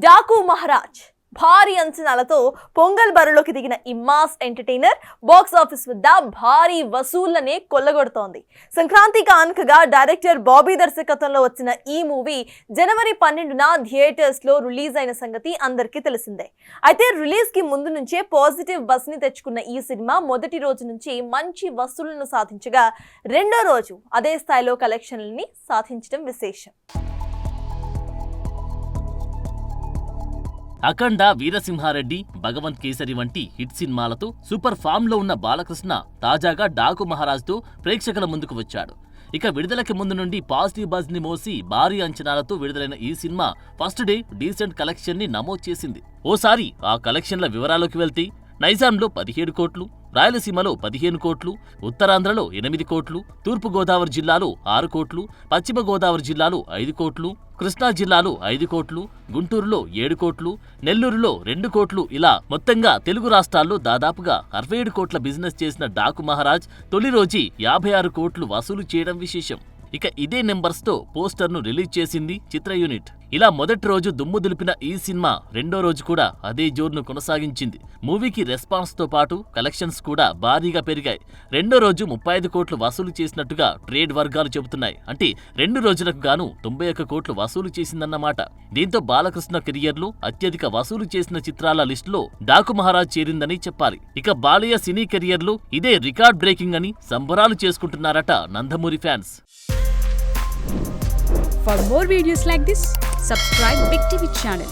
డాకు మహారాజ్ భారీ అంచనాలతో పొంగల్ బరిలోకి దిగిన ఈ మాస్ ఎంటర్టైనర్ బాక్స్ ఆఫీస్ వద్ద భారీ వసూళ్లనే కొల్లగొడుతోంది. సంక్రాంతి కానుకగా డైరెక్టర్ బాబీ దర్శకత్వంలో వచ్చిన ఈ మూవీ జనవరి 12న థియేటర్స్ లో రిలీజ్ అయిన సంగతి అందరికీ తెలిసిందే. అయితే రిలీజ్ కి ముందు నుంచే పాజిటివ్ బస్ ని తెచ్చుకున్న ఈ సినిమా మొదటి రోజు నుంచి మంచి వసూళ్లను సాధించగా రెండో రోజు అదే స్థాయిలో కలెక్షన్లని సాధించడం విశేషం. అఖండ, వీరసింహారెడ్డి, భగవంత్ కేసరి వంటి హిట్ సినిమాలతో సూపర్ ఫామ్ లో ఉన్న బాలకృష్ణ తాజాగా డాకు మహారాజ్తో ప్రేక్షకుల ముందుకు వచ్చాడు. ఇక విడుదలకి ముందు నుండి పాజిటివ్ బజ్ ని మోసి భారీ అంచనాలతో విడుదలైన ఈ cinema first day decent collection ని నమోదు చేసింది. ఓసారి ఆ కలెక్షన్ల వివరాల్లోకి వెళ్తే నైజాంలో 17 కోట్లు, రాయలసీమలో 15 కోట్లు, ఉత్తరాంధ్రలో 8 కోట్లు, తూర్పు గోదావరి జిల్లాలో 6 కోట్లు, పశ్చిమ గోదావరి జిల్లాలో 5 కోట్లు, కృష్ణా జిల్లాలో 5 కోట్లు, గుంటూరులో 7 కోట్లు, నెల్లూరులో 2 కోట్లు ఇలా మొత్తంగా తెలుగు రాష్ట్రాల్లో దాదాపుగా 67 కోట్ల బిజినెస్ చేసిన డాకు మహారాజ్ తొలి రోజు 56 కోట్లు వసూలు చేయడం విశేషం. ఇక ఇదే నెంబర్స్ తో పోస్టర్ ను రిలీజ్ చేసింది చిత్ర యూనిట్. ఇలా మొదటి రోజు దుమ్ము దులిపిన ఈ సినిమా రెండో రోజు కూడా అదే జోరును కొనసాగించింది. మూవీకి రెస్పాన్స్ తో పాటు కలెక్షన్స్ కూడా భారీగా పెరిగాయి. రెండో రోజు 35 కోట్లు వసూలు చేసినట్టుగా ట్రేడ్ వర్గాలు చెబుతున్నాయి. అంటే 2 రోజులకు గాను 91 కోట్లు వసూలు చేసిందన్నమాట. దీంతో బాలకృష్ణ కెరియర్ లో అత్యధిక వసూలు చేసిన చిత్రాల లిస్ట్ లో డాకు మహారాజ్ చేరిందని చెప్పాలి. ఇక బాలయ్య సినీ కెరియర్ లో ఇదే రికార్డ్ బ్రేకింగ్ అని సంబరాలు చేసుకుంటున్నారట Nandamuri fans. For more videos like this, subscribe Big TV channel.